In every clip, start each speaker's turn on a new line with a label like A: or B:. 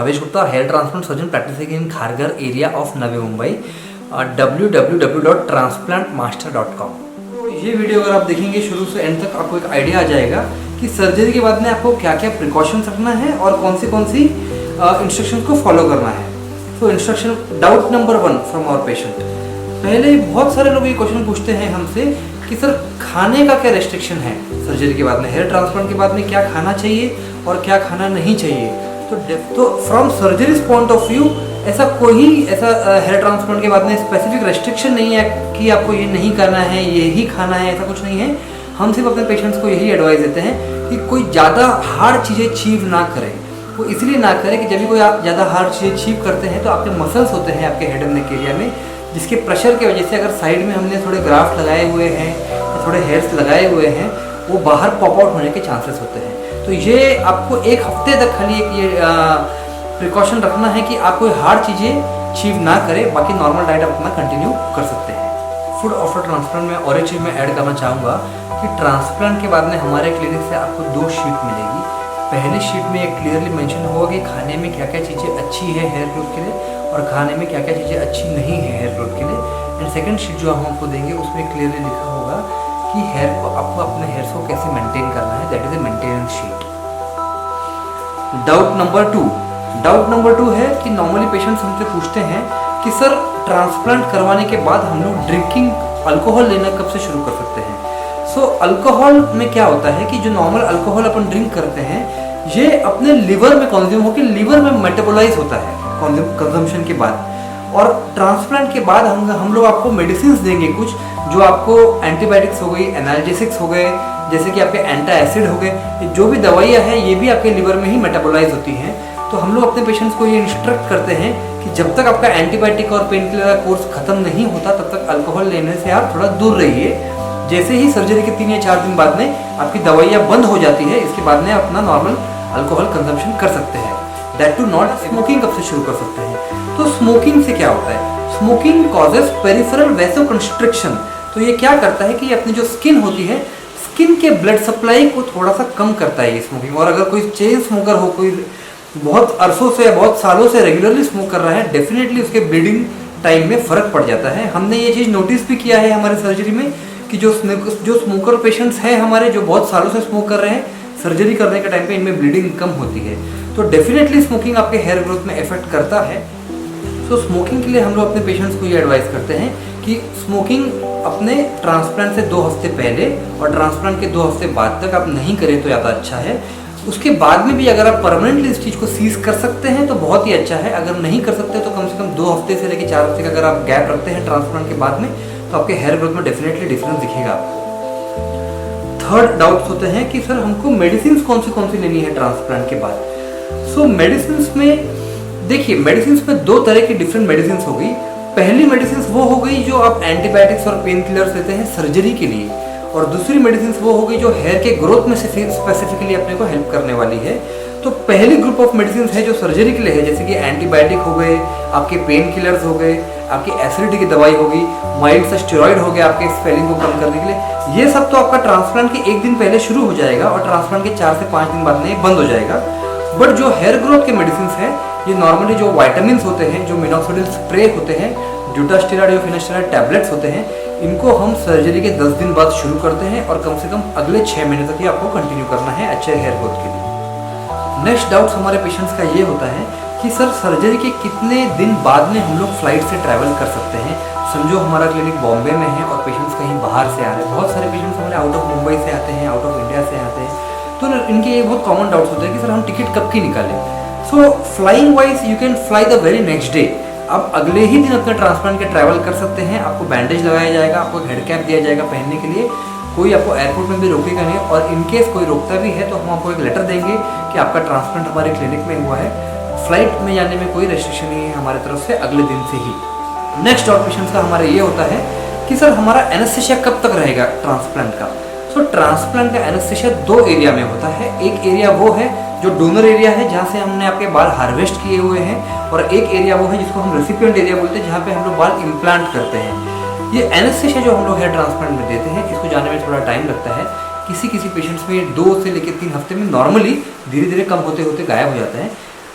A: Bhavesh Gupta, hair transplant surgeon practising in Kharghar area of Navi Mumbai, www.transplantmaster.com। तो ये video अगर आप देखेंगे शुरू से एंड तक, आपको एक आइडिया आ जाएगा कि सर्जरी के बाद में आपको क्या क्या प्रिकॉशंस रखना है और कौन सी इंस्ट्रक्शंस को फॉलो करना है। तो instruction doubt number 1 from our patient. पहले बहुत सारे लोग ये क्वेश्चन पूछते हैं हमसे कि सर खाने का क्या रेस्ट्रिक्शन है सर्जरी के बाद में, हेयर ट्रांसप्लांट के बाद में क्या खाना चाहिए और क्या खाना नहीं चाहिए। तो from surgeries point of view ऐसा हेयर ट्रांसप्लांट के बाद में स्पेसिफिक रेस्ट्रिक्शन नहीं है कि आपको ये नहीं करना है, ये ही खाना है, ऐसा कुछ नहीं है। हम सिर्फ अपने पेशेंट्स को यही एडवाइस देते हैं कि कोई ज़्यादा हार्ड चीज़ें अचीव ना करें। वो इसलिए ना करें कि जब भी कोई आप ज़्यादा हार्ड चीज़ें अचीव करते हैं तो आपके मसल्स होते हैं आपके हेड एंड नेक एरिया में, जिसके प्रेशर की वजह से अगर साइड में हमने थोड़े ग्राफ्ट लगाए हुए हैं या थोड़े हेयर्स लगाए हुए हैं, वो बाहर पॉप आउट होने के चांसेस होते हैं। तो ये आपको एक हफ्ते तक खाली एक ये प्रिकॉशन रखना है कि आप कोई हार्ड चीज़ें अचीव ना करें, बाकी नॉर्मल डाइट आप अपना कंटिन्यू कर सकते हैं। फूड आफ्टर ट्रांसप्लांट में और एक चीज़ मैं ऐड करना चाहूँगा कि ट्रांसप्लांट के बाद में हमारे क्लिनिक से आपको 2 शीट मिलेगी। पहली शीट में एक क्लियरली मेंशन होगा कि खाने में क्या क्या चीज़ें अच्छी है हेयर ग्रोथ के लिए और खाने में क्या क्या चीज़ें अच्छी नहीं है हेयर ग्रोथ के लिए। एंड सेकंड शीट जो हम आपको देंगे उसमें क्लियरली लिखा होगा कि आपको अपने हेयर्स को कैसे मेंटेन करना है, that is a maintenance sheet. Doubt number 2 है कि नॉर्मली पेशेंट्स हमसे पूछते हैं कि सर ट्रांसप्लांट करवाने के बाद हम लोग ड्रिंकिंग अल्कोहल लेना कब से शुरू कर सकते हैं। सो अल्कोहल में क्या होता है कि जो नॉर्मल अल्कोहल अपन ड्रिंक करते हैं ये अपने लिवर में कंज्यूम होकर लिवर में मेटाबोलाइज होता है कंजम्पशन के बाद, और ट्रांसप्लांट के बाद हम लोग आपको मेडिसिन देंगे कुछ जो आपको एंटीबायोटिक्स हो गई, एनाल्जेसिक्स हो गए, जैसे कि आपके एंटा एसिड हो गए, जो भी दवाइयाँ हैं ये भी आपके लिवर में ही मेटाबोलाइज होती हैं। तो हम लोग अपने पेशेंट्स को ये इंस्ट्रक्ट करते हैं कि जब तक आपका एंटीबायोटिक और पेन किलर का कोर्स खत्म नहीं होता तब तक अल्कोहल लेने से आप थोड़ा दूर रहिए। जैसे ही सर्जरी के 3 या 4 दिन बाद में आपकी दवाइयाँ बंद हो जाती है, इसके बाद में अपना नॉर्मल अल्कोहल कंजम्पशन कर सकते हैं। दैट टू नॉट स्मोकिंग कब से शुरू कर सकते हैं। तो स्मोकिंग से क्या होता है, स्मोकिंग कॉजेस पेरिफेरल वैसोकंस्ट्रिक्शन। तो ये क्या करता है कि अपनी जो स्किन होती है, स्किन के ब्लड सप्लाई को थोड़ा सा कम करता है ये स्मोकिंग। और अगर कोई चेन स्मोकर हो, कोई बहुत अरसों से बहुत सालों से रेगुलरली स्मोक कर रहा है, डेफिनेटली उसके ब्लीडिंग टाइम में फ़र्क पड़ जाता है। हमने ये चीज़ नोटिस भी किया है हमारे सर्जरी में कि जो स्मोकर पेशेंट्स हैं हमारे, जो बहुत सालों से स्मोक कर रहे हैं, सर्जरी करने के टाइम पे इनमें ब्लीडिंग कम होती है। तो डेफिनेटली स्मोकिंग आपके हेयर ग्रोथ में इफेक्ट करता है। सो स्मोकिंग के लिए हम लोग अपने पेशेंट्स को ये एडवाइस करते हैं कि स्मोकिंग अपने ट्रांसप्लांट से 2 हफ्ते पहले और ट्रांसप्लांट के 2 हफ्ते बाद तक आप नहीं करें तो ज़्यादा अच्छा है। उसके बाद में भी अगर आप परमानेंटली इस चीज़ को सीज कर सकते हैं तो बहुत ही अच्छा है। अगर नहीं कर सकते तो कम से कम 2 हफ्ते से लेकर 4 हफ्ते का अगर आप गैप रखते हैं ट्रांसप्लांट के बाद में, तो आपके हेयर ग्रोथ में डेफिनेटली डिफरेंस दिखेगा आपको। थर्ड डाउट्स होते हैं कि सर हमको मेडिसिन कौन सी लेनी है ट्रांसप्लांट के बाद। सो मेडिसिन में देखिए, मेडिसिन में 2 तरह की डिफरेंट मेडिसिन हो गई। पहली मेडिसिन वो हो गई जो आप एंटीबायोटिक्स और पेन किलर्स लेते हैं सर्जरी के लिए, और दूसरी मेडिसिन वो हो गई जो हेयर के ग्रोथ में स्पेसिफिकली अपने को हेल्प करने वाली है। तो पहली ग्रुप ऑफ मेडिसिन है जो सर्जरी के लिए है, जैसे कि एंटीबायोटिक हो गए, आपके पेन किलर्स हो गए, आपकी एसिडिटी की दवाई होगी, माइल्ड सा स्टेरॉइड हो गया आपके स्वेलिंग को कम करने के लिए। ये सब तो आपका ट्रांसप्लांट के 1 दिन पहले शुरू हो जाएगा और ट्रांसप्लांट के 4 से 5 दिन बाद में बंद हो जाएगा। बट जो हेयर ग्रोथ के मेडिसिन है, ये नॉर्मली जो वाइटामिन होते हैं, जो मिनोक्सिडिल स्प्रे होते हैं, ड्यूटास्टेरॉइड या फिनास्टेरॉइड टैबलेट्स होते हैं, इनको हम सर्जरी के 10 दिन बाद शुरू करते हैं और कम से कम अगले 6 महीने तक ही आपको कंटिन्यू करना है अच्छे हेयर ग्रोथ के लिए। नेक्स्ट डाउट्स हमारे पेशेंट्स का ये होता है कि सर सर्जरी के कितने दिन बाद में हम लोग फ्लाइट से ट्रैवल कर सकते हैं। समझो हमारा क्लिनिक बॉम्बे में है और पेशेंट्स कहीं बाहर से आ रहे हैं। बहुत सारे पेशेंट्स हमारे आउट ऑफ मुंबई से आते हैं, आउट ऑफ इंडिया से आते हैं। तो इनके ये बहुत कॉमन डाउट्स होते हैं कि सर हम टिकट कब की निकालें। सो flying wise you can fly the very next day. आप अगले ही दिन अपने ट्रांसप्लांट के ट्रैवल कर सकते हैं। आपको बैंडेज लगाया जाएगा, आपको हेड कैप दिया जाएगा पहनने के लिए, कोई आपको एयरपोर्ट में भी रोकेगा नहीं, और इनकेस कोई रोकता भी है तो हम आपको एक लेटर देंगे कि आपका ट्रांसप्लांट हमारे क्लिनिक में हुआ है। फ्लाइट में जाने में कोई रेस्ट्रिक्शन नहीं है हमारे तरफ से अगले दिन से ही। नेक्स्ट डाउट पेशेंट्स का हमारा ये होता है कि सर हमारा एनेस्थीसिया कब तक रहेगा ट्रांसप्लांट का। सो ट्रांसप्लांट का एनेस्थीसिया 2 एरिया में होता है। एक एरिया वो है जो डोनर एरिया है, जहाँ से हमने आपके बाल हार्वेस्ट किए हुए हैं, और एक एरिया वो है जिसको हम रेसिपिएंट एरिया बोलते हैं, जहाँ पे हम लोग बाल इम्प्लांट करते हैं। ये एनेस्थीसिया जो हम लोग हेयर ट्रांसप्लांट में देते हैं, इसको जाने में थोड़ा टाइम लगता है। किसी पेशेंट्स में 2 से लेकर 3 हफ्ते में नॉर्मली धीरे धीरे कम होते होते गायब हो जाता है।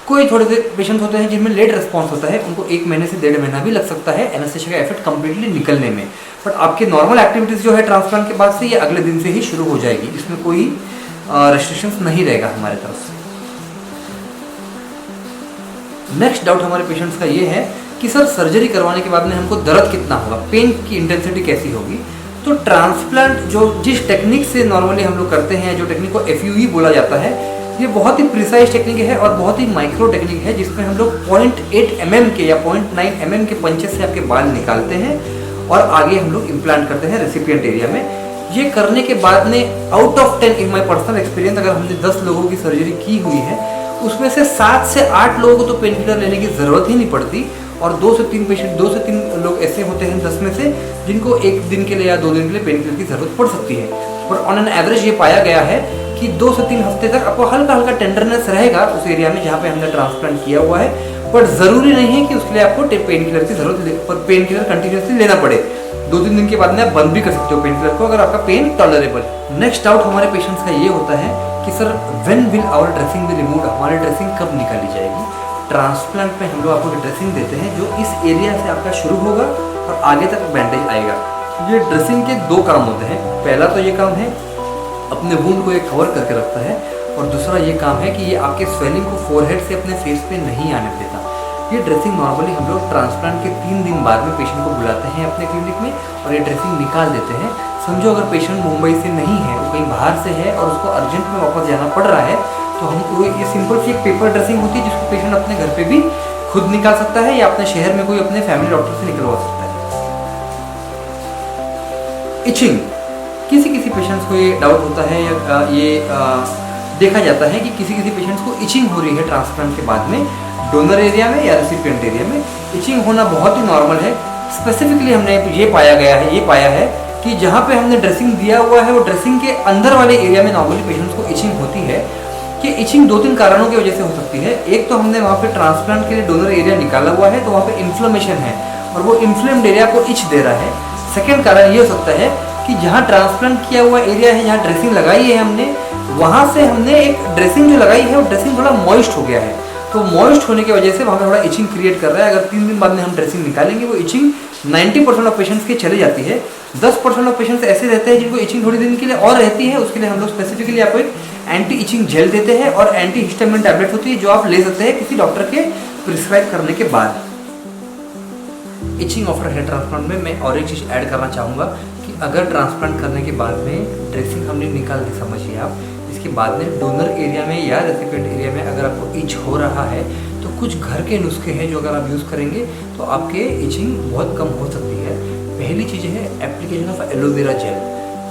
A: कोई थोड़े से पेशेंट्स होते हैं जिनमें लेट रिस्पॉन्स होता है, उनको 1 महीने से 1.5 महीना भी लग सकता है एनेस्थीसिया का इफेक्ट कम्प्लीटली निकलने में। बट आपके नॉर्मल एक्टिविटीज़ जो है ट्रांसप्लांट के बाद से ये अगले दिन से ही शुरू हो जाएगी, इसमें कोई रेस्ट्रिक्शंस नहीं रहेगा हमारे तरफ से। नेक्स्ट डाउट हमारे पेशेंट्स का ये है कि सर सर्जरी करवाने के बाद में हमको दर्द कितना होगा, पेन की इंटेंसिटी कैसी होगी। तो ट्रांसप्लांट जो जिस टेक्निक से नॉर्मली हम लोग करते हैं, जो टेक्निक को FUE बोला जाता है, ये बहुत ही प्रिसाइज टेक्निक है और बहुत ही माइक्रो टेक्निक है, जिसमें हम लोग 0.8 mm के या 0.9 mm के पंचे से आपके बाल निकालते हैं और आगे हम लोग इम्प्लांट करते हैं रेसिपिएंट एरिया में। ये करने के बाद में out of 10 in my personal experience, अगर हमने 10 लोगों की सर्जरी की हुई है, उसमें से 7 से 8 लोगों को तो पेन किलर लेने की ज़रूरत ही नहीं पड़ती, और 2 से 3 लोग ऐसे होते हैं 10 में से जिनको 1 दिन के लिए या 2 दिन के लिए पेन किलर की ज़रूरत पड़ सकती है। और ऑन एन एवरेज ये पाया गया है कि 2 से 3 हफ्ते तक आपको हल्का हल्का टेंडरनेस रहेगा उस एरिया में जहाँ पे हमने ट्रांसप्लांट किया हुआ है, बट ज़रूरी नहीं है कि उसके लिए आपको पेन किलर की ज़रूरत, पर पेन किलर कंटिन्यूसली लेना पड़े। 2-3 दिन के बाद में आप बंद भी कर सकते हो पेन किलर को, अगर आपका पेन टॉलरेबल। नेक्स्ट डाउट हमारे पेशेंट्स का ये होता है कि sir when will our dressing be removed, हमारी ड्रेसिंग कब निकाली जाएगी। ट्रांसप्लांट में हम लोग आपको ड्रेसिंग देते हैं जो इस एरिया से आपका शुरू होगा और आगे तक बैंडेज आएगा। ये ड्रेसिंग के 2 काम होते हैं। पहला तो ये काम है अपने वुंड को ये कवर करके रखता है, और दूसरा ये काम है कि ये आपके स्वेलिंग को फोरहेड से अपने फेस पे नहीं आने देता। ये ड्रेसिंग नॉर्मली हम लोग ट्रांसप्लांट के 3 दिन बाद में पेशेंट को बुलाते हैं अपने क्लिनिक में और ये ड्रेसिंग निकाल देते हैं। समझो अगर पेशेंट मुंबई से नहीं है, वो कहीं बाहर से है और उसको अर्जेंट में वापस जाना पड़ रहा है, तो हम ये सिंपल सी एक पेपर ड्रेसिंग होती है जिसको पेशेंट अपने घर पे भी खुद निकाल सकता है या अपने शहर में कोई अपने फैमिली डॉक्टर से निकलवा सकता है। इचिंग, किसी किसी पेशेंट्स को ये डाउट होता है या ये देखा जाता है कि किसी किसी पेशेंट्स को इचिंग हो रही है ट्रांसप्लांट के बाद में, डोनर एरिया में या रेसिपिएंट एरिया में। इचिंग होना बहुत ही नॉर्मल है। स्पेसिफिकली हमने ये पाया है कि जहाँ पे हमने ड्रेसिंग दिया हुआ है वो ड्रेसिंग के अंदर वाले एरिया में नॉर्मली पेशेंट्स को इचिंग होती है। कि इचिंग 2-3 कारणों की वजह से हो सकती है। एक तो हमने वहाँ पे ट्रांसप्लांट के लिए डोनर एरिया निकाला हुआ है, तो वहाँ पे इन्फ्लेमेशन है और वो इन्फ्लेम्ड एरिया को इच दे रहा है। सेकेंड कारण ये हो सकता है कि जहाँ ट्रांसप्लांट किया हुआ एरिया है, जहाँ ड्रेसिंग लगाई है हमने, वहाँ से हमने एक ड्रेसिंग जो लगाई है वो ड्रेसिंग थोड़ा मॉइस्ट हो गया है, तो मॉइस्ट होने की वजह से वहाँ पे थोड़ा इचिंग क्रिएट कर रहा है। अगर 3 दिन बाद में हम ड्रेसिंग निकालेंगे वो इचिंग 90% ऑफ पेशेंट्स की चली जाती है। 10% ऑफ पेशेंट्स ऐसे रहते हैं जिनको इचिंग थोड़ी दिन के लिए और रहती है, उसके लिए हम लोग स्पेसिफिकली आपको एक एंटी इचिंग जेल देते हैं और एंटी हिस्टामिन टैबलेट होती है जो आप ले सकते हैं किसी डॉक्टर के प्रिस्क्राइब करने के बाद। इचिंग आफ्टर हेयर ट्रांसप्लांट में मैं और एक चीज़ ऐड करना चाहूँगा कि अगर ट्रांसप्लांट करने के बाद में ड्रेसिंग हमने निकाल दी, समझिए आप, इसके बाद में डोनर एरिया में या रेसिपिएंट एरिया में अगर आपको इच हो रहा है तो कुछ घर के नुस्खे हैं जो अगर आप यूज़ करेंगे तो आपके इचिंग बहुत कम हो सकती है। पहली चीज़ है application of aloe vera gel.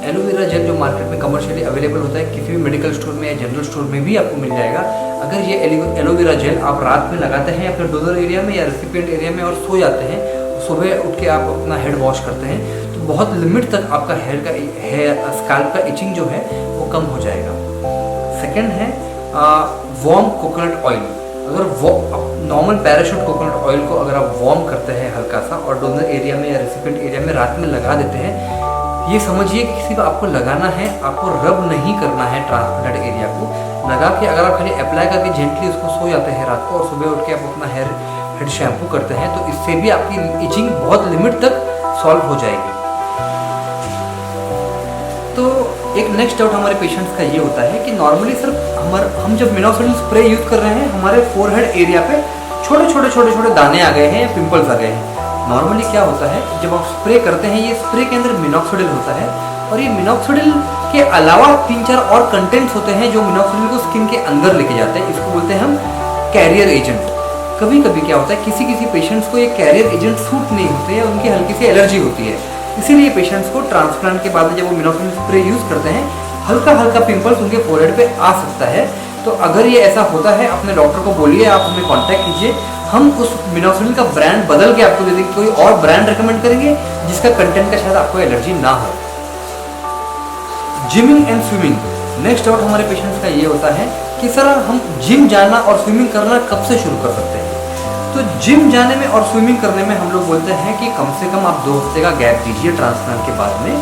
A: Aloe vera gel जो मार्केट में कमर्शियली अवेलेबल होता है, किसी भी मेडिकल स्टोर में या जनरल स्टोर में भी आपको मिल जाएगा। अगर ये एलोवेरा जेल आप रात में लगाते हैं अपने डोनर एरिया में या रेसिपिएंट एरिया में और सो जाते हैं, सुबह उठ के आप अपना हेड वॉश करते हैं, तो बहुत लिमिट तक आपका हेयर स्कैल्प का इचिंग जो है वो कम हो जाएगा। सेकेंड है वार्म कोकोनट ऑयल। अगर नॉर्मल पैराशूट कोकोनट ऑयल को अगर आप वार्म करते हैं हल्का सा और डोनर एरिया में या रेसिपिएंट एरिया में रात में लगा देते हैं, ये समझिए कि किसी को आपको लगाना है, आपको रब नहीं करना है ट्रांसप्लांटेड एरिया को। लगा के अगर आप खाली अप्लाई करके जेंटली उसको सो जाते हैं रात को और सुबह उठ के आप अपना हेड शैम्पू करते हैं, तो इससे भी आपकी इचिंग बहुत लिमिट तक सॉल्व हो जाएगी। तो एक नेक्स्ट डाउट हमारे पेशेंट्स का ये होता है कि नॉर्मली सर हम जब मिनोक्सिडिल स्प्रे यूज़ कर रहे हैं, हमारे फोरहेड एरिया पे छोटे दाने आ गए हैं या पिंपल्स आ गए हैं। नॉर्मली क्या होता है, जब आप स्प्रे करते हैं, ये स्प्रे के अंदर मिनोक्सिडिल होता है और ये मिनोक्सिडिल के अलावा 3-4 और कंटेंट्स होते हैं जो मिनोक्सिडिल को स्किन के अंदर लेके जाते हैं। इसको बोलते हैं हम कैरियर एजेंट। कभी कभी क्या होता है, किसी पेशेंट्स को ये कैरियर एजेंट सूट नहीं होते हैं, उनकी हल्की सी एलर्जी होती है, इसीलिए पेशेंट्स को ट्रांसप्लांट के बाद में जब वो मिनोक्सिडिल स्प्रे यूज़ करते हैं, हल्का पिंपल्स उनके फोरहेड पे आ सकता है। तो अगर ये ऐसा होता है, अपने डॉक्टर को बोलिए, आप हमें कांटेक्ट कीजिए, हम उस मिनोक्सिडिल का ब्रांड बदल के आपको दे देंगे, कोई और ब्रांड रिकमेंड करेंगे जिसका कंटेंट का शायद आपको एलर्जी ना हो। Gymming and swimming. Next doubt हमारे पेशेंट्स का ये होता है कि सर हम जिम जाना और स्विमिंग करना कब से शुरू कर सकते हैं। तो जिम जाने में और स्विमिंग करने में हम लोग बोलते हैं कि कम से कम आप 2 हफ्ते का गैप दीजिए ट्रांसप्लांट के बाद में।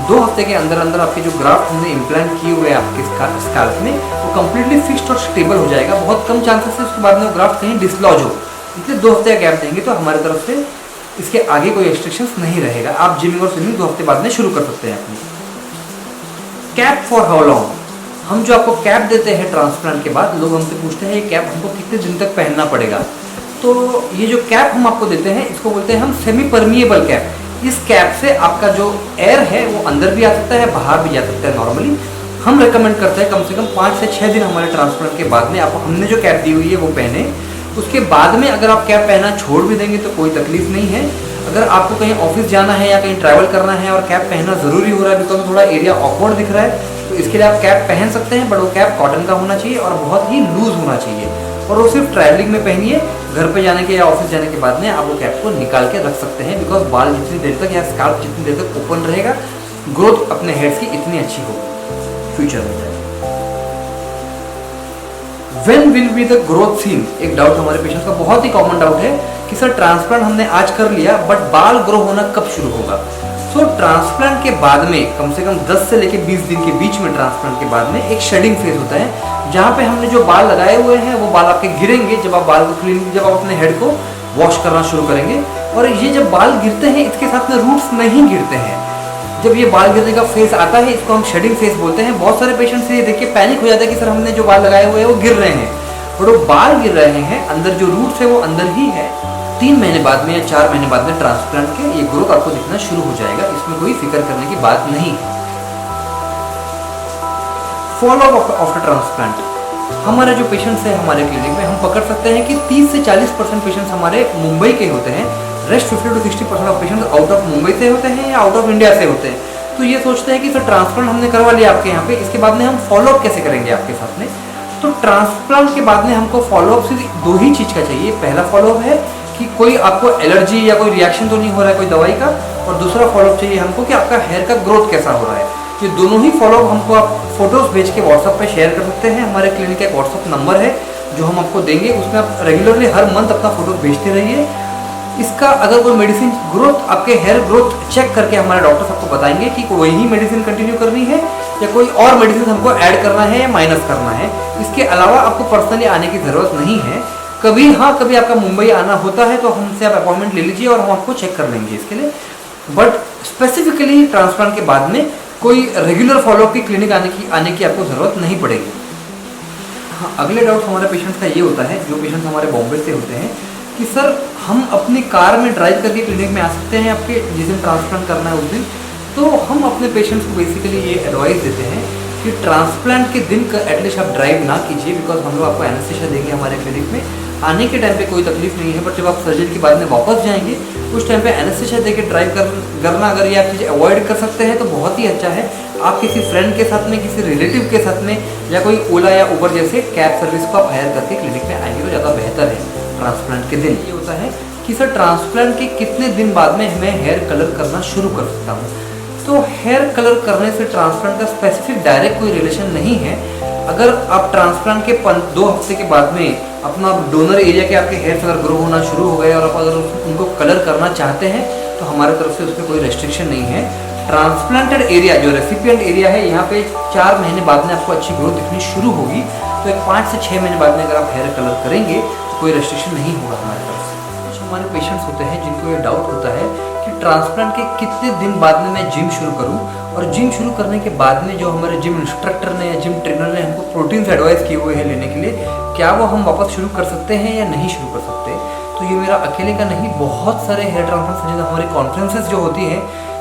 A: 2 हफ्ते के अंदर आपके जो ग्राफ्ट हमने इम्प्लांट किए हुए हैं आपके स्कैल्प में, वो कम्प्लीटली फिक्स्ड और स्टेबल हो जाएगा। बहुत कम चांसेस है उसके बाद में वो ग्राफ्ट कहीं डिसलॉज हो, इसलिए 2 हफ्ते का गैप देंगे तो हमारी तरफ से इसके आगे कोई रेस्ट्रिक्शंस नहीं रहेगा। आप जिमिंग और स्विमिंग 2 हफ्ते बाद में शुरू कर सकते हैं अपनी। कैप फॉर हाउ लॉन्ग, हम जो आपको कैप देते हैं ट्रांसप्लांट के बाद, लोग हमसे पूछते हैं ये कैप हमको कितने दिन तक पहनना पड़ेगा। तो ये जो कैप हम आपको देते हैं इसको बोलते हैं हम सेमी परमिएबल कैप। इस कैप से आपका जो एयर है वो अंदर भी आ सकता है, बाहर भी जा सकता है। नॉर्मली हम रेकमेंड करते हैं कम से कम 5 से 6 दिन हमारे ट्रांसप्लांट के बाद में आपको हमने जो कैप दी हुई है वो पहने। उसके बाद में अगर आप कैप पहनना छोड़ भी देंगे तो कोई तकलीफ नहीं है। अगर आपको कहीं ऑफिस जाना है या कहीं ट्रैवल करना है और कैप पहनना ज़रूरी हो रहा है बिकॉज थोड़ा एरिया ऑकवर्ड दिख रहा है, तो इसके लिए आप कैप पहन सकते हैं, बट वो कैप कॉटन का होना चाहिए और बहुत ही लूज होना चाहिए। और वो सिर्फ ट्रैवलिंग में पहनिए, घर पे जाने के या ऑफिस जाने के बाद में आप वो कैप को निकाल के रख सकते हैं, बिकॉज बाल जितनी देर तक या स्काल्प जितनी देर तक ओपन रहेगा, ग्रोथ अपने हेड्स की इतनी अच्छी होगी फ्यूचर में। When will be the growth seen? एक डाउट हमारे पेशेंट्स का बहुत ही कॉमन डाउट है कि सर ट्रांसप्लांट हमने आज कर लिया बट बाल ग्रो होना कब शुरू होगा। सो ट्रांसप्लांट के बाद में कम से कम 10 से लेकर 20 दिन के बीच में ट्रांसप्लांट के बाद में एक शेडिंग फेज होता है, जहाँ पे हमने जो बाल लगाए हुए हैं वो बाल आपके गिरेंगे जब आप बाल को क्लीन, जब आप अपने हेड को वॉश करना शुरू करेंगे। और ये जब बाल गिरते हैं इसके साथ में रूट्स नहीं गिरते हैं। जब ये बाल गिरने का फेज आता है इसको हम शेडिंग फेज बोलते हैं। बहुत सारे पेशेंट्स ये देख के पैनिक हो जाता है कि सर हमने जो बाल लगाए हुए हैं वो गिर रहे हैं, और वो बाल गिर रहे हैं, अंदर जो रूट्स है वो अंदर ही है। 3 महीने बाद में या 4 महीने बाद में ट्रांसप्लांट के ये ग्रोथ आपको दिखना शुरू हो जाएगा, इसमें कोई फिक्र करने की बात नहीं है। फॉलोअप आफ्टर ट्रांसप्लांट, हमारे जो पेशेंट्स हैं हमारे क्लिनिक में हम पकड़ सकते हैं कि 30 से 40% पेशेंट्स हमारे मुंबई के होते हैं, rest 50 to 60% of patients out of Mumbai से होते हैं या आउट ऑफ इंडिया से होते हैं। तो ये सोचते हैं कि सर ट्रांसप्लांट हमने करवा लिया आपके यहाँ पे, इसके बाद में हम फॉलोअप कैसे करेंगे आपके साथ में। तो ट्रांसप्लांट के बाद में हमको फॉलोअप सिर्फ 2 ही चीज़ का चाहिए। पहला फॉलोअप है कि कोई आपको एलर्जी या कोई रिएक्शन तो नहीं हो रहा है कोई दवाई का, और दूसरा फॉलोअप चाहिए हमको कि आपका हेयर का ग्रोथ कैसा हो रहा है। ये दोनों ही फॉलोअप हमको आप फोटोज भेज के व्हाट्सएप पे शेयर कर सकते हैं। हमारे क्लिनिक का एक व्हाट्सएप नंबर है जो हम आपको देंगे, उसमें आप रेगुलरली हर मंथ अपना फोटो भेजते रहिए। इसका अगर कोई मेडिसिन ग्रोथ, आपके हेयर ग्रोथ चेक करके हमारे डॉक्टर्स आपको बताएंगे कि वही मेडिसिन कंटिन्यू करनी है या कोई और मेडिसिन हमको ऐड करना है या माइनस करना है। इसके अलावा आपको पर्सनली आने की ज़रूरत नहीं है। कभी आपका मुंबई आना होता है तो हमसे आप अपॉइंटमेंट ले लीजिए और हम आपको चेक कर लेंगे इसके लिए। बट स्पेसिफिकली ट्रांसप्लांट के बाद में कोई रेगुलर फॉलोअप की क्लिनिक आने की आपको ज़रूरत नहीं पड़ेगी। हाँ, अगले डाउट हमारे पेशेंट्स का ये होता है, जो पेशेंट्स हमारे बॉम्बे से होते हैं, कि सर हम अपनी कार में ड्राइव करके क्लिनिक में आ सकते हैं आपके जिस दिन ट्रांसप्लांट करना है उस दिन। तो हम अपने पेशेंट्स को बेसिकली ये एडवाइस देते हैं कि ट्रांसप्लांट के दिन का एटलीस्ट आप ड्राइव ना कीजिए, बिकॉज हम लोग आपको एनेस्थीसिया देंगे हमारे क्लिनिक में। आने के टाइम पे कोई तकलीफ नहीं है, बट जब आप सर्जरी के बाद में वापस जाएंगे उस टाइम पे एनेस्थीसिया देके ड्राइव करना, अगर ये आप चीज़ें अवॉइड कर सकते हैं तो बहुत ही अच्छा है। आप किसी फ्रेंड के साथ में, किसी रिलेटिव के साथ में, या कोई ओला या उबर जैसे कैब सर्विस को आप हायर करके क्लिनिक में आएंगे तो ज़्यादा बेहतर है। ट्रांसप्लांट के दिन ये होता है कि सर ट्रांसप्लांट के कितने दिन बाद में मैं हेयर कलर करना शुरू कर सकता हूँ। तो हेयर कलर करने से ट्रांसप्लांट का स्पेसिफिक डायरेक्ट कोई रिलेशन नहीं है। अगर आप ट्रांसप्लांट के 2 हफ्ते के बाद में अपना डोनर एरिया के आपके हेयर अगर ग्रो होना शुरू हो गए और आप अगर उनको कलर करना चाहते हैं तो हमारे तरफ से उसमें कोई रेस्ट्रिक्शन नहीं है। ट्रांसप्लांटेड एरिया जो रेसिपिएंट एरिया है, यहाँ पे 4 महीने बाद में आपको अच्छी ग्रोथ दिखनी शुरू होगी। तो एक 5 से 6 महीने बाद में अगर आप हेयर कलर करेंगे तो कोई रेस्ट्रिक्शन नहीं होगा हमारे तरफ से। कुछ हमारे पेशेंट्स होते हैं जिनको ये डाउट होता है कि ट्रांसप्लांट के कितने दिन बाद में मैं जिम शुरू करूँ, और जिम शुरू करने के बाद में जो हमारे जिम इंस्ट्रक्टर ने या जिम ट्रेनर ने हमको प्रोटीन से एडवाइस किए हुए हैं लेने के लिए, क्या वो हम वापस शुरू कर सकते हैं या नहीं शुरू कर सकते। तो ये मेरा अकेले का नहीं, बहुत सारे हेयर ट्रांसप्लांट हमारी कॉन्फ्रेंसेस जो होती है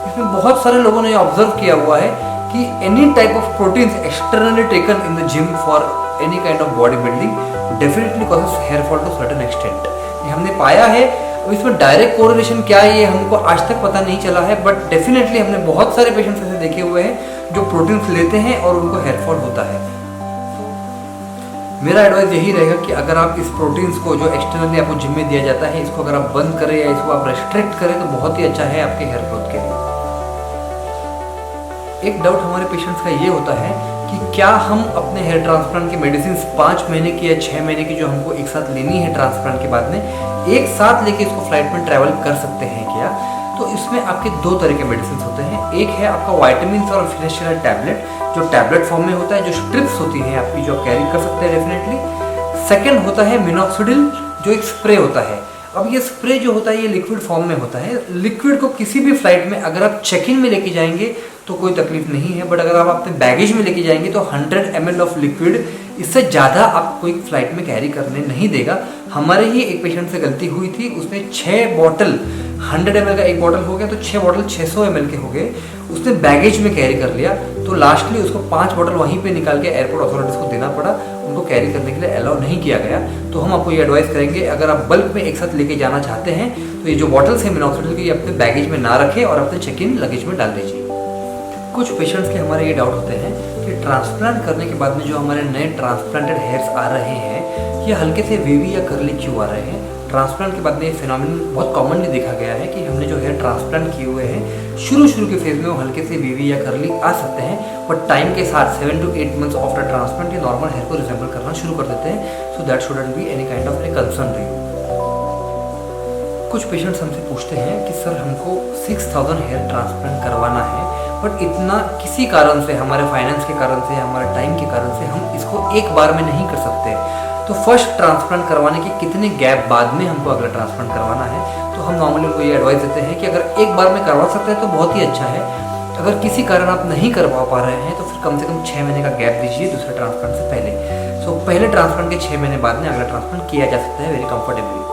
A: इसमें बहुत सारे लोगों ने ऑब्जर्व किया हुआ है कि any type of proteins externally taken in the gym for any kind of body building definitely causes hair fall to certain extent. ये हमने पाया है। अब इसमें डायरेक्ट कोरिलेशन क्या है ये हमको आज तक पता नहीं चला है, बट डेफिनेटली हमने बहुत सारे पेशेंट्स ऐसे देखे हुए हैं जो प्रोटीन्स लेते हैं और उनको हेयर फॉल होता है। मेरा एडवाइस यही रहेगा कि अगर आप इस प्रोटीन्स को जो एक्सटर्नली आपको जिम में दिया जाता है इसको अगर आप बंद करें या इसको आप रेस्ट्रिक्ट करें तो बहुत ही अच्छा है आपके हेयर ग्रोथ के लिए। एक डाउट हमारे पेशेंट्स का ये होता है कि क्या हम अपने हेयर ट्रांसप्लांट की मेडिसिन 5 महीने की या 6 महीने की जो हमको एक साथ लेनी है ट्रांसप्लांट के बाद में, एक साथ लेके इसको फ्लाइट में ट्रैवल कर सकते हैं क्या। तो इसमें आपके दो तरह के मेडिसिन होते हैं। एक है आपका वाइटामिन और फिनेशियल टैबलेट, जो टैबलेट फॉर्म में होता है, जो स्ट्रिप्स होती हैं आपकी, जो कैरी कर सकते हैं डेफिनेटली। सेकंड होता है मिनॉक्सिडिल, जो एक स्प्रे होता है। अब ये स्प्रे जो होता है ये लिक्विड फॉर्म में होता है। लिक्विड को किसी भी फ्लाइट में अगर आप चेक इन में लेके जाएंगे तो कोई तकलीफ नहीं है, बट अगर आप अपने बैगेज में लेके जाएंगे तो 100 ml ऑफ लिक्विड, इससे ज़्यादा आप कोई फ्लाइट में कैरी करने नहीं देगा। हमारे ही एक पेशेंट से गलती हुई थी, उसने 6 बॉटल, 100 ml का एक बॉटल हो गया तो 6 बॉटल 600 ml के हो गए, उसने बैगेज में कैरी कर लिया। तो लास्टली उसको 5 बॉटल वहीं पे निकाल के एयरपोर्ट अथॉरिटीज़ को देना पड़ा, उनको कैरी करने के लिए अलाउ नहीं किया गया। तो हम आपको ये एडवाइस करेंगे, अगर आप बल्क में एक साथ लेके जाना चाहते हैं तो ये जो बॉटल्स हैं मिनॉक्सिडिल की, अपने बैगेज में ना रखें और अपने चेक इन लगेज में डाल दीजिए। कुछ पेशेंट्स के हमारे ये डाउट होते हैं कि ट्रांसप्लांट करने के बाद में जो हमारे नए ट्रांसप्लांटेड हेयर्स आ रहे हैं ये हल्के से वेवी या कर्ली क्यों आ रहे हैं। ट्रांसप्लांट के बाद में ये फिनोमिनन बहुत कॉमनली देखा गया है कि हमने जो हेयर ट्रांसप्लांट किए हुए हैं शुरू के फेज में वो हल्के से वेवी या कर्ली आ सकते हैं, बट टाइम के साथ 7 to 8 मंथ्स आफ्टर ट्रांसप्लांट ये नॉर्मल हेयर को रिजेंबल करना शुरू कर देते हैं। So that shouldn't be any kind of a concern to you. कुछ पेशेंट्स हमसे पूछते हैं कि सर हमको 6000 हेयर ट्रांसप्लांट करवाना है, बट इतना किसी कारण से, हमारे फाइनेंस के कारण से, हमारे टाइम के कारण से हम इसको एक बार में नहीं कर सकते। तो फर्स्ट ट्रांसप्लांट करवाने के कितने गैप बाद में हमको अगला ट्रांसप्लांट करवाना है। तो हम नॉर्मली उनको ये एडवाइस देते हैं कि अगर एक बार में करवा सकते हैं तो बहुत ही अच्छा है। अगर किसी कारण आप नहीं करवा पा रहे हैं तो फिर कम से कम 6 महीने का गैप दीजिए दूसरे ट्रांसप्लांट से पहले। सो पहले ट्रांसप्लांट के 6 महीने बाद में अगला ट्रांसप्लांट किया जा सकता है वेरी कंफर्टेबली।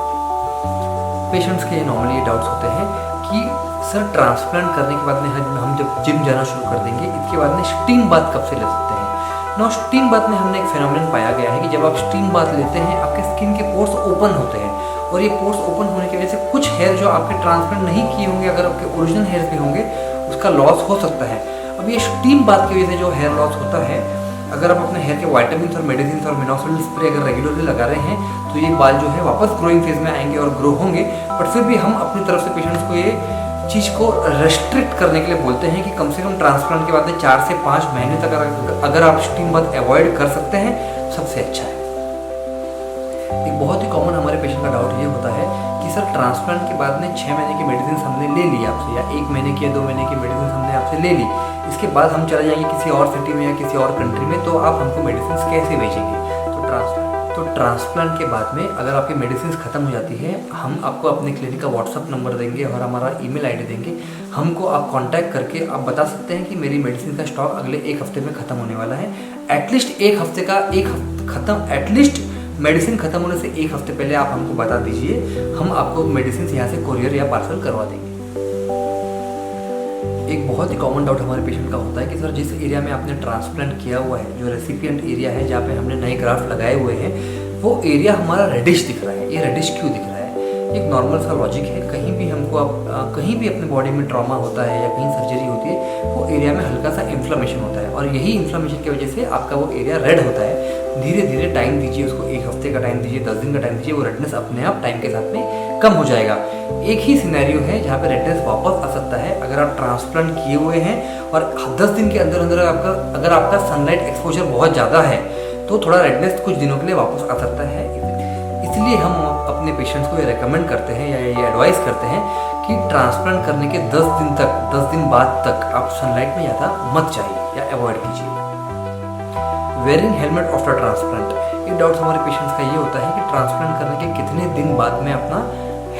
A: पेशेंट्स के नॉर्मली ये डाउट्स होते हैं कि सर ट्रांसप्लांट करने के बाद में हम जब जिम जाना शुरू कर देंगे, इसके बाद में स्टीम बाथ कब से ले सकते हैं। नो, स्टीम बाथ में हमने एक फिनोमिनन पाया गया है कि जब आप स्टीम बाथ लेते हैं आपके स्किन के पोर्स ओपन होते हैं, और ये पोर्स ओपन होने की वजह से कुछ हेयर जो आपके ट्रांसप्लांट नहीं किए होंगे, अगर आपके ओरिजिनल हेयर भी होंगे, उसका लॉस हो सकता है। अब ये स्टीम बाथ की वजह से जो हेयर लॉस होता है, अगर आप अपने हेयर के वाइटामिन और मेडिसिन और मिनॉक्सिडिल स्प्रे अगर रेगुलरली लगा रहे हैं तो ये बाल जो है वापस ग्रोइंग फेज में आएंगे और ग्रो होंगे। बट फिर भी हम अपनी तरफ से पेशेंट्स को ये चीज़ को रेस्ट्रिक्ट करने के लिए बोलते हैं कि कम से कम ट्रांसप्लांट के बाद में 4 से 5 महीने तक अगर आप स्टीम बाथ अवॉइड कर सकते हैं सबसे अच्छा है। एक बहुत ही कॉमन हमारे पेशेंट का डाउट ये होता है कि सर ट्रांसप्लांट के बाद में 6 महीने की मेडिसिन हमने ले ली आपसे, या 1 महीने की या 2 महीने की मेडिसिन हमने आपसे ले ली, इसके बाद हम चले जाएंगे किसी और सिटी में या किसी और कंट्री में, तो आप हमको मेडिसिन कैसे भेजेंगे। तो ट्रांसप्लांट के बाद में अगर आपकी मेडिसिन ख़त्म हो जाती है, हम आपको अपने क्लिनिक का व्हाट्सअप नंबर देंगे और हमारा ईमेल आईडी देंगे। हमको आप कांटेक्ट करके आप बता सकते हैं कि मेरी मेडिसिन का स्टॉक अगले 1 हफ्ते में ख़त्म होने वाला है। एटलीस्ट 1 हफ्ते का एटलीस्ट मेडिसिन खत्म होने से 1 हफ्ते पहले आप हमको बता दीजिए, हम आपको मेडिसिन यहाँ से कोरियर या पार्सल करवा देंगे। एक बहुत ही कॉमन डाउट हमारे पेशेंट का होता है कि सर जिस एरिया में आपने ट्रांसप्लांट किया हुआ है, जो रेसिपिएंट एरिया है जहाँ पे हमने नए ग्राफ्ट लगाए हुए हैं, वो एरिया हमारा रेडिश दिख रहा है। ये रेडिश क्यों दिख रहा है? एक नॉर्मल सा लॉजिक है। कहीं भी हमको कहीं भी अपने बॉडी में ट्रॉमा होता है या कहीं सर्जरी होती है, वो एरिया में हल्का सा इन्फ्लेमेशन होता है, और यही इन्फ्लेमेशन की वजह से आपका वो एरिया रेड होता है। धीरे धीरे टाइम दीजिए उसको, 1 हफ्ते का टाइम दीजिए, 10 दिन का टाइम दीजिए, वो रेडनेस अपने आप टाइम के साथ में कम हो जाएगा। एक ही सिनेरियो है जहाँ पे रेडनेस वापस आ सकता है अगर आप ट्रांसप्लांट किए हुए हैं और 10 दिन के अंदर अंदर अगर आपका सनलाइट एक्सपोजर बहुत ज़्यादा है तो थोड़ा रेडनेस कुछ दिनों के लिए वापस आ सकता है। इसलिए हम अपने पेशेंट्स को ये रेकमेंड करते हैं या ये एडवाइस करते हैं कि ट्रांसप्लांट करने के 10 दिन बाद तक आप सनलाइट में ज़्यादा मत जाइए या अवॉइड कीजिए। Wearing helmet after transplant. एक डाउट हमारे पेशेंट्स का ये होता है कि ट्रांसप्लांट करने के कितने दिन बाद में अपना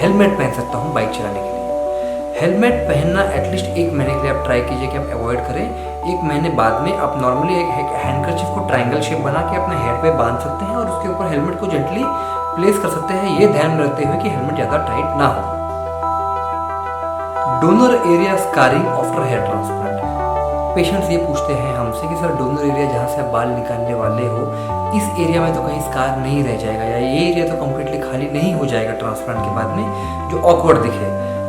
A: हेलमेट पहन सकता हूँ बाइक चलाने के लिए। हेलमेट पहनना एटलीस्ट 1 महीने के लिए आप ट्राई कीजिए कि आप अवॉइड करें। 1 महीने बाद में आप नॉर्मली एक हैंडकरचीफ को ट्रायंगल शेप बना के अपने हेड पे बांध सकते हैं और उसके ऊपर हेलमेट को जेंटली प्लेस कर सकते हैं, ये ध्यान में रखते हुए कि हेलमेट ज़्यादा टाइट ना हो। Donor area scarring after hair transplant. Patients ये पूछते हैं हमसे कि सर डोनर एरिया जहाँ से आप बाल निकालने वाले हो, इस एरिया में तो कहीं स्कार नहीं रह जाएगा, या ये एरिया तो कम्प्लीटली खाली नहीं हो जाएगा ट्रांसप्लांट के बाद में जो ऑकवर्ड दिखे,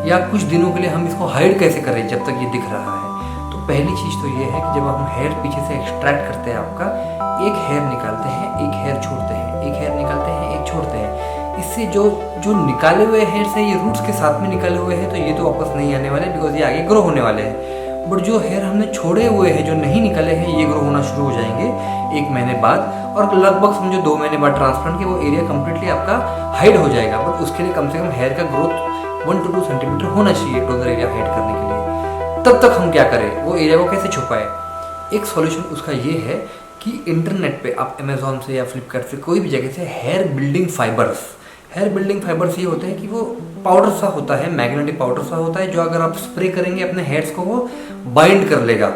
A: या कुछ दिनों के लिए हम इसको हाइड कैसे करें जब तक ये दिख रहा है। तो पहली चीज़ तो ये है कि जब हम हेयर पीछे से एक्सट्रैक्ट करते हैं आपका, एक हेयर निकालते हैं, एक हेयर छोड़ते हैं, एक हेयर निकालते हैं, एक छोड़ते हैं। इससे जो निकाले हुए हेयर है ये रूट्स के साथ में निकाले हुए हैं तो ये तो वापस नहीं आने वाले, बिकॉज ये आगे ग्रो होने वाले हैं। बट जो हेयर हमने छोड़े हुए हैं, जो नहीं निकले हैं, ये ग्रो होना शुरू हो जाएंगे 1 महीने बाद, और लगभग समझो 2 महीने बाद ट्रांसप्लांट के वो एरिया कम्प्लीटली आपका हाइड हो जाएगा। बट उसके लिए कम से कम हेयर का ग्रोथ 1 to 2 सेंटीमीटर होना चाहिए डोनर एरिया हाइड करने के लिए। तब तक हम क्या करें, वो एरिया को कैसे छुपाएं? एक सॉल्यूशन उसका ये है कि इंटरनेट पे आप अमेजोन से या फ्लिपकार्ट से कोई भी जगह से हेयर बिल्डिंग फाइबर्स ये होते हैं कि वो पाउडर सा होता है, मैग्नेटिक पाउडर सा होता है, जो अगर आप स्प्रे करेंगे अपने हेयर्स को वो बाइंड कर लेगा।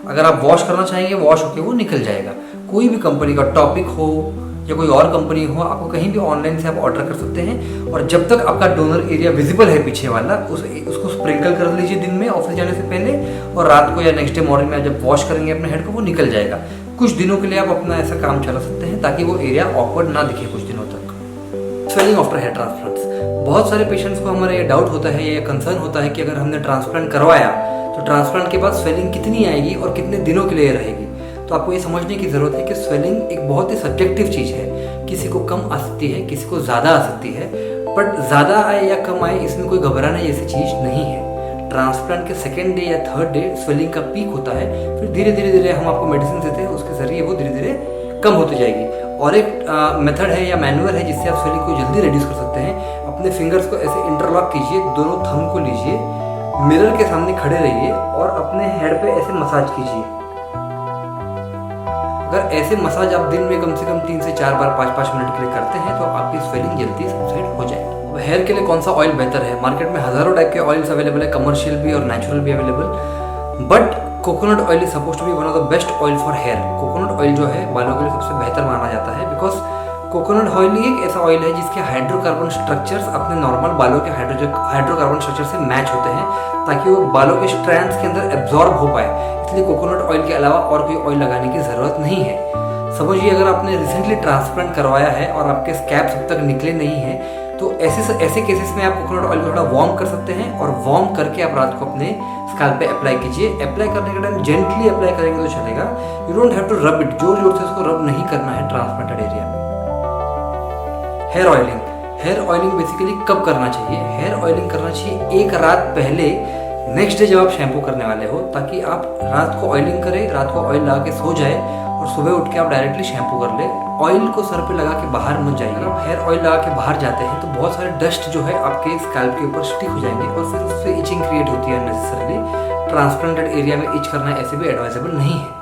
A: अगर आप वॉश करना चाहेंगे वॉश होके वो निकल जाएगा। कोई भी कंपनी का टॉपिक हो या कोई और कंपनी हो, आपको कहीं भी ऑनलाइन से आप ऑर्डर कर सकते हैं। और जब तक आपका डोनर एरिया विजिबल है पीछे वाला, उसको स्प्रिंकल कर लीजिए दिन में ऑफिस जाने से पहले, और रात को या नेक्स्ट डे मॉर्निंग में जब वॉश करेंगे अपने हेड को वो निकल जाएगा। कुछ दिनों के लिए आप अपना ऐसा काम चला सकते हैं ताकि वो एरिया ऑकवर्ड ना दिखे कुछ दिनों तक। स्वेलिंग आफ्टर हेयर ट्रांसप्लांट्स, बहुत सारे पेशेंट्स को हमारा ये डाउट होता है, ये कंसर्न होता है कि अगर हमने ट्रांसप्लांट करवाया तो ट्रांसप्लांट के बाद स्वेलिंग कितनी आएगी और कितने दिनों के लिए रहेगी। तो आपको ये समझने की ज़रूरत है कि स्वेलिंग एक बहुत ही सब्जेक्टिव चीज़ है। किसी को कम आ सकती है, किसी को ज़्यादा आ सकती है, बट ज़्यादा आए या कम आए इसमें कोई घबराने जैसी चीज़ नहीं है। ट्रांसप्लांट के सेकेंड डे या थर्ड डे स्वेलिंग का पीक होता है, फिर धीरे धीरे हम आपको मेडिसिन देते हैं, उसके ज़रिए वो धीरे धीरे कम होती जाएगी। और एक मेथड है या मैनुअल है जिससे आप स्वेलिंग को जल्दी रिड्यूस कर सकते हैं। अपने फिंगर्स को ऐसे इंटरलॉक कीजिए, दोनों थंब को लीजिए, मिरर के सामने खड़े रहिए और अपने हेड पे ऐसे मसाज कीजिए। अगर ऐसे मसाज आप दिन में कम से कम 3 से 4 बार 5-5 मिनट के लिए करते हैं तो आपकी स्वेलिंग जल्दी सबसाइड हो जाएगी। हेयर के लिए कौन सा ऑयल बेहतर है? मार्केट में हजारों टाइप के ऑयल्स अवेलेबल है, कमर्शियल भी और नेचुरल भी available, but coconut oil is suppose to be one of the best oil for hair. Coconut oil जो है बालों के लिए सबसे बेहतर माना जाता है, बिकॉज कोकोनट ऑयल ही एक ऐसा ऑयल है जिसके हाइड्रोकार्बन स्ट्रक्चर्स अपने नॉर्मल बालों के हाइड्रोकार्बन स्ट्रक्चर से मैच होते हैं, ताकि वो बालों के स्ट्रैंड्स के अंदर एब्जॉर्ब हो पाए। इसलिए कोकोनट ऑयल के अलावा और कोई ऑयल लगाने की ज़रूरत नहीं है। समझिए अगर आपने रिसेंटली ट्रांसप्लांट करवाया है और आपके स्कैब्स अब तक निकले नहीं हैं, तो ऐसे केसेस में आप कोकोनट ऑयल को थोड़ा वार्म कर सकते हैं, और वार्म करके आप रात को अपने स्कैल्प पे अप्लाई कीजिए। अप्लाई करने के टाइम जेंटली अप्लाई करेंगे तो चलेगा, you don't have to rub it, जोर जोर से उसको रब नहीं करना है ट्रांसप्लांटेड एरिया में। हेयर ऑयलिंग बेसिकली कब करना चाहिए? हेयर ऑयलिंग करना चाहिए एक रात पहले, नेक्स्ट डे जब आप शैम्पू करने वाले हो, ताकि आप रात को ऑयलिंग करें, रात को ऑयल लगा के सो जाए और सुबह उठ के आप डायरेक्टली शैम्पू कर ले। ऑयल को सर पे लगा के बाहर मत जाइए। आप हेयर ऑयल लगा के बाहर जाते हैं तो बहुत सारे डस्ट जो है आपके स्कैल्प के ऊपर स्टिक हो जाएंगे और फिर उससे इचिंग क्रिएट होती है अननेसेसरीली। ट्रांसप्लांटेड एरिया में इच करना ऐसे भी एडवाइजेबल नहीं है।